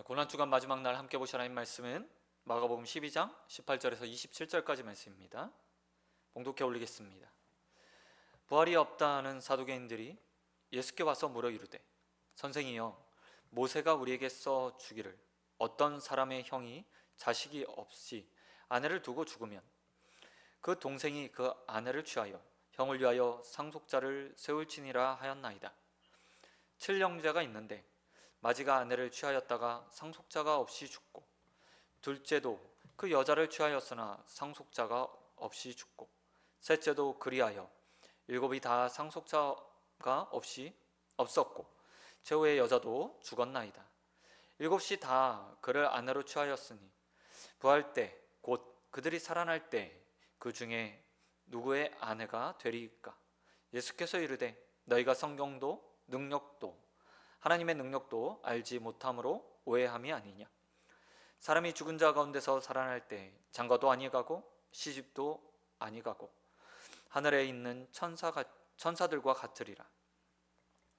고난주간 마지막 날 함께 보실 하나님 말씀은 마가복음 12장 18절에서 27절까지 말씀입니다. 봉독해 올리겠습니다. 부활이 없다 하는 사두개인들이 예수께 와서 물어 이르되, 선생이여, 모세가 우리에게 써 주기를 어떤 사람의 형이 자식이 없이 아내를 두고 죽으면 그 동생이 그 아내를 취하여 형을 위하여 상속자를 세울지니라 하였나이다. 7형제가 있는데 마지가 아내를 취하였다가 상속자가 없이 죽고, 둘째도 그 여자를 취하였으나 상속자가 없이 죽고, 셋째도 그리하여 일곱이 다 상속자가 없었고 최후의 여자도 죽었나이다. 일곱이 다 그를 아내로 취하였으니 부활 때 곧 그들이 살아날 때 그 중에 누구의 아내가 되리이까? 예수께서 이르되, 너희가 성경도 능력도 하나님의 능력도 알지 못함으로 오해함이 아니냐. 사람이 죽은 자 가운데서 살아날 때 장가도 아니 가고 시집도 아니 가고 하늘에 있는 천사들과 같으리라.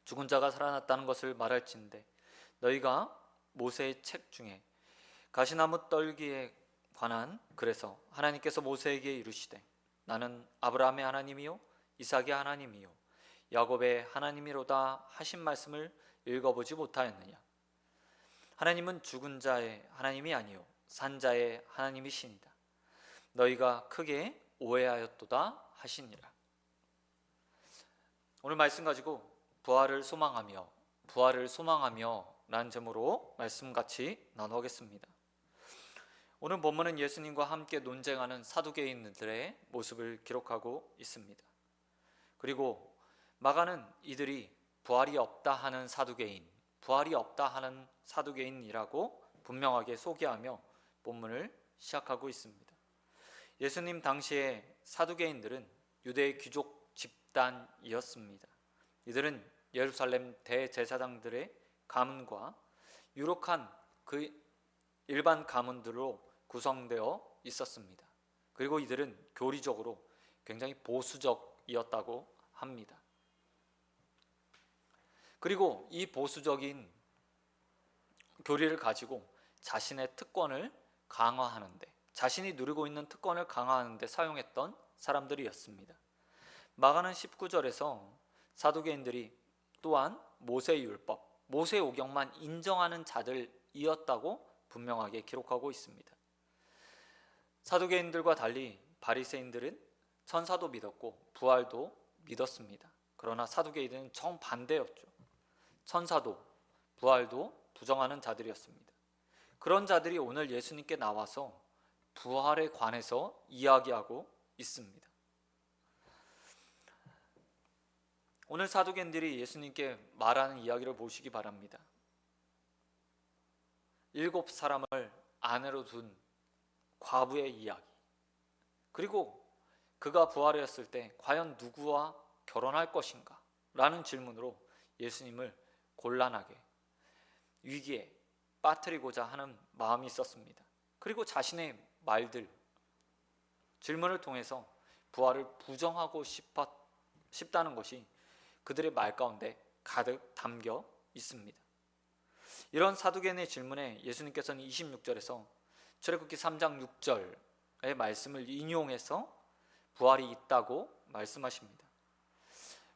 죽은 자가 살아났다는 것을 말할진대 너희가 모세의 책 중에 가시나무 떨기에 관한 글에서 하나님께서 모세에게 이르시되, 나는 아브라함의 하나님이요 이삭의 하나님이요 야곱의 하나님이로다 하신 말씀을 읽어보지 못하였느냐. 하나님은 죽은 자의 하나님이 아니요 산 자의 하나님이시니라. 너희가 크게 오해하였도다 하시니라. 오늘 말씀 가지고 부활을 소망하며 라는 제목으로 말씀 같이 나누겠습니다. 오늘 본문은 예수님과 함께 논쟁하는 사두개인들의 모습을 기록하고 있습니다. 그리고 마가는 이들이 부활이 없다 하는 사두개인이라고 분명하게 소개하며 본문을 시작하고 있습니다. 예수님 당시에 사두개인들은 유대의 귀족 집단이었습니다. 이들은 예루살렘 대제사장들의 가문과 유력한 그 일반 가문들로 구성되어 있었습니다. 그리고 이들은 교리적으로 굉장히 보수적이었다고 합니다. 그리고 이 보수적인 교리를 가지고 자신의 특권을 강화하는데, 자신이 누리고 있는 특권을 강화하는데 사용했던 사람들이었습니다. 마가는 19절에서 사두개인들이 또한 모세의 율법, 모세의 오경만 인정하는 자들이었다고 분명하게 기록하고 있습니다. 사두개인들과 달리 바리새인들은 천사도 믿었고 부활도 믿었습니다. 그러나 사두개인들은 정반대였죠. 천사도 부활도 부정하는 자들이었습니다. 그런 자들이 오늘 예수님께 나와서 부활에 관해서 이야기하고 있습니다. 오늘 사두개인들이 예수님께 말하는 이야기를 보시기 바랍니다. 7사람을 아내로 둔 과부의 이야기, 그리고 그가 부활했을 때 과연 누구와 결혼할 것인가? 라는 질문으로 예수님을 곤란하게, 위기에 빠뜨리고자 하는 마음이 있었습니다. 그리고 자신의 말들, 질문을 통해서 부활을 부정하고 싶다는 것이 그들의 말 가운데 가득 담겨 있습니다. 이런 사두개인의 질문에 예수님께서는 26절에서 출애굽기 3장 6절의 말씀을 인용해서 부활이 있다고 말씀하십니다.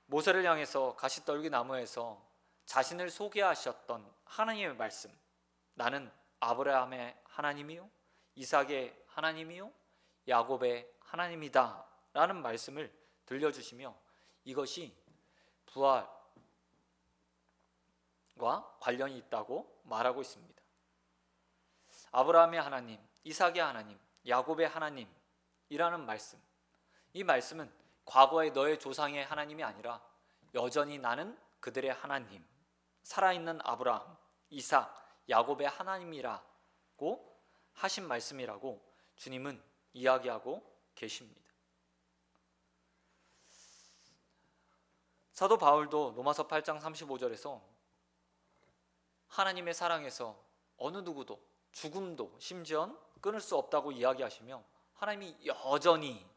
모세를 향해서 가시떨기 나무에서 자신을 소개하셨던 하나님의 말씀, 나는 아브라함의 하나님이요 이삭의 하나님이요 야곱의 하나님이다 라는 말씀을 들려주시며, 이것이 부활과 관련이 있다고 말하고 있습니다. 아브라함의 하나님, 이삭의 하나님, 야곱의 하나님이라는 말씀, 이 말씀은 과거의 너의 조상의 하나님이 아니라 여전히 나는 그들의 하나님, 살아있는 아브라함, 이삭, 야곱의 하나님이라고 하신 말씀이라고 주님은 이야기하고 계십니다. 사도 바울도 로마서 8장 35절에서 하나님의 사랑에서 어느 누구도 죽음도 심지어 끊을 수 없다고 이야기하시며, 하나님이 여전히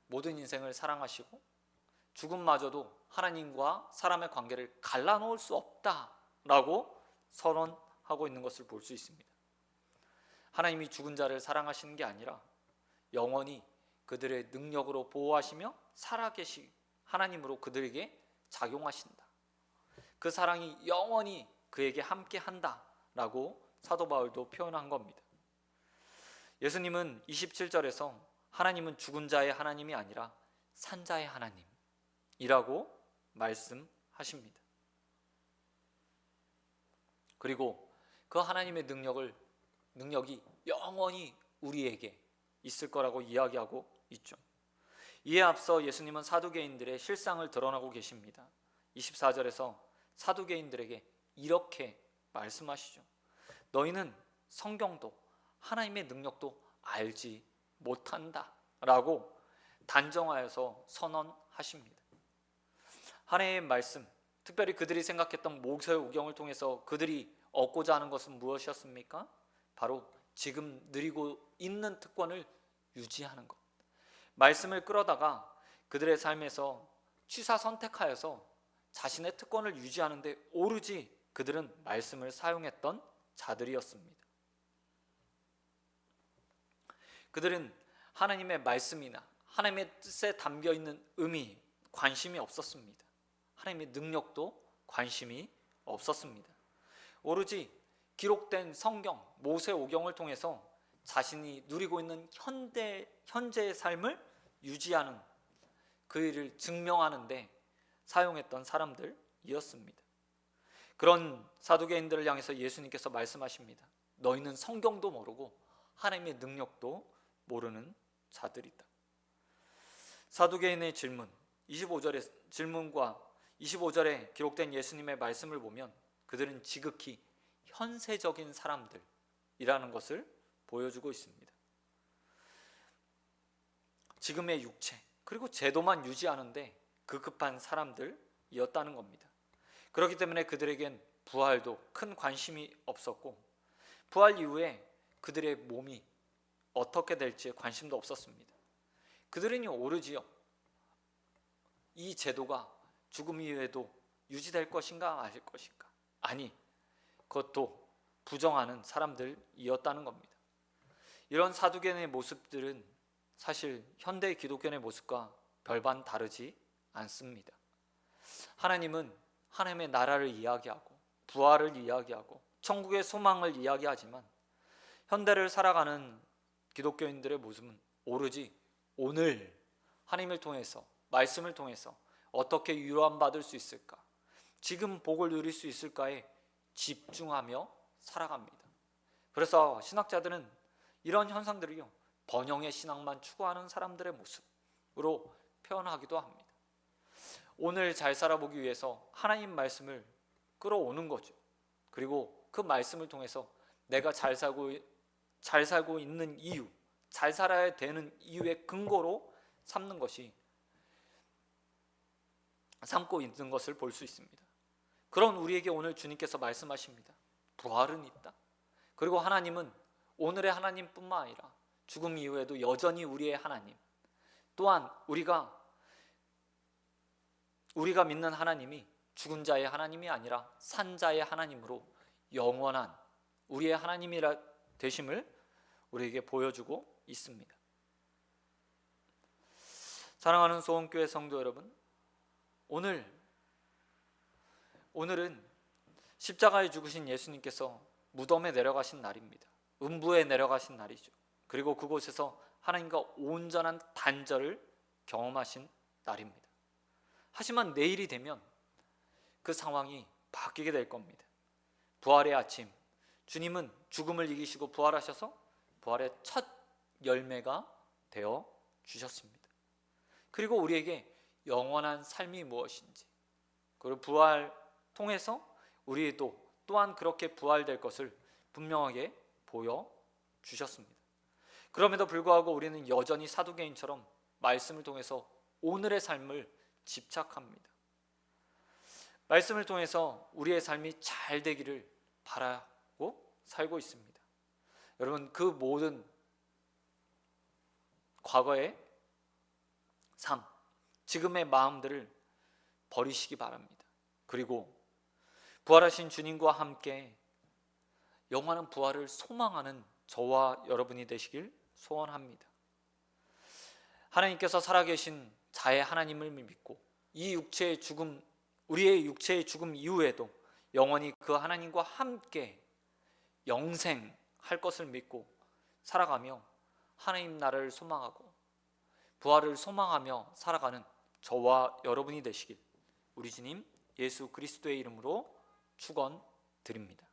모든 인생을 사랑하시고 죽음마저도 하나님과 사람의 관계를 갈라놓을 수 없다라고 선언하고 하고 있는 것을 볼 수 있습니다. 하나님이 죽은 자를 사랑하시는 게 아니라 영원히 그들의 능력으로 보호하시며 살아계신 하나님으로 그들에게 작용하신다. 그 사랑이 영원히 그에게 함께한다 라고 사도 바울도 표현한 겁니다. 예수님은 27절에서 하나님은 죽은 자의 하나님이 아니라 산 자의 하나님이라고 말씀하십니다. 그리고 그 하나님의 능력이 영원히 우리에게 있을 거라고 이야기하고 있죠. 이에 앞서 예수님은 사두개인들의 실상을 드러나고 계십니다. 24절에서 사두개인들에게 이렇게 말씀하시죠. 너희는 성경도 하나님의 능력도 알지 못한다 라고 단정하여서 선언하십니다. 하나님의 말씀, 특별히 그들이 생각했던 모세의 오경을 통해서 그들이 얻고자 하는 것은 무엇이었습니까? 바로 지금 누리고 있는 특권을 유지하는 것. 말씀을 끌어다가 그들의 삶에서 취사 선택하여서 자신의 특권을 유지하는데 오로지 그들은 말씀을 사용했던 자들이었습니다. 그들은 하나님의 말씀이나 하나님의 뜻에 담겨있는 의미, 관심이 없었습니다. 하나님의 능력도 관심이 없었습니다. 오로지 기록된 성경, 모세 오경을 통해서 자신이 누리고 있는 현재의 삶을 유지하는 그 일을 증명하는데 사용했던 사람들이었습니다. 그런 사두개인들을 향해서 예수님께서 말씀하십니다. 너희는 성경도 모르고 하나님의 능력도 모르는 자들이다. 사두개인의 질문, 25절의 질문과 25절에 기록된 예수님의 말씀을 보면 그들은 지극히 현세적인 사람들이라는 것을 보여주고 있습니다. 지금의 육체 그리고 제도만 유지하는데 급급한 사람들이었다는 겁니다. 그렇기 때문에 그들에겐 부활도 큰 관심이 없었고 부활 이후에 그들의 몸이 어떻게 될지에 관심도 없었습니다. 그들은 오르지요. 이 제도가 죽음 이후에도 유지될 것인가 아닐 것인가? 아니, 그것도 부정하는 사람들이었다는 겁니다. 이런 사두개인의 모습들은 사실 현대 기독교의 모습과 별반 다르지 않습니다. 하나님은 하나님의 나라를 이야기하고 부활을 이야기하고 천국의 소망을 이야기하지만 현대를 살아가는 기독교인들의 모습은 오로지 오늘 하나님을 통해서 말씀을 통해서 어떻게 위로받을 수 있을까? 지금 복을 누릴 수 있을까에 집중하며 살아갑니다. 그래서 신학자들은 이런 현상들이요 번영의 신앙만 추구하는 사람들의 모습으로 표현하기도 합니다. 오늘 잘 살아보기 위해서 하나님 말씀을 끌어오는 거죠. 그리고 그 말씀을 통해서 내가 잘 살고 있는 이유, 잘 살아야 되는 이유의 근거로 삼고 있는 것을 볼 수 있습니다. 그런 우리에게 오늘 주님께서 말씀하십니다. 부활은 있다. 그리고 하나님은 오늘의 하나님뿐만 아니라 죽음 이후에도 여전히 우리의 하나님, 또한 우리가 믿는 하나님이 죽은 자의 하나님이 아니라 산 자의 하나님으로 영원한 우리의 하나님이라 되심을 우리에게 보여주고 있습니다. 사랑하는 소원교회 성도 여러분, 오늘은 십자가에 죽으신 예수님께서 무덤에 내려가신 날입니다. 음부에 내려가신 날이죠. 그리고 그곳에서 하나님과 온전한 단절을 경험하신 날입니다. 하지만 내일이 되면 그 상황이 바뀌게 될 겁니다. 부활의 아침, 주님은 죽음을 이기시고 부활하셔서 부활의 첫 열매가 되어 주셨습니다. 그리고 우리에게 영원한 삶이 무엇인지, 그리고 부활 통해서 우리도 또한 그렇게 부활될 것을 분명하게 보여주셨습니다. 그럼에도 불구하고 우리는 여전히 사두개인처럼 말씀을 통해서 오늘의 삶을 집착합니다. 말씀을 통해서 우리의 삶이 잘 되기를 바라고 살고 있습니다. 여러분, 그 모든 과거의 삶, 지금의 마음들을 버리시기 바랍니다. 그리고 부활하신 주님과 함께 영원한 부활을 소망하는 저와 여러분이 되시길 소원합니다. 하나님께서 살아계신 자의 하나님을 믿고 이 육체의 죽음, 우리의 육체의 죽음 이후에도 영원히 그 하나님과 함께 영생할 것을 믿고 살아가며 하나님 나라를 소망하고 부활을 소망하며 살아가는 저와 여러분이 되시길 우리 주님 예수 그리스도의 이름으로 축원드립니다.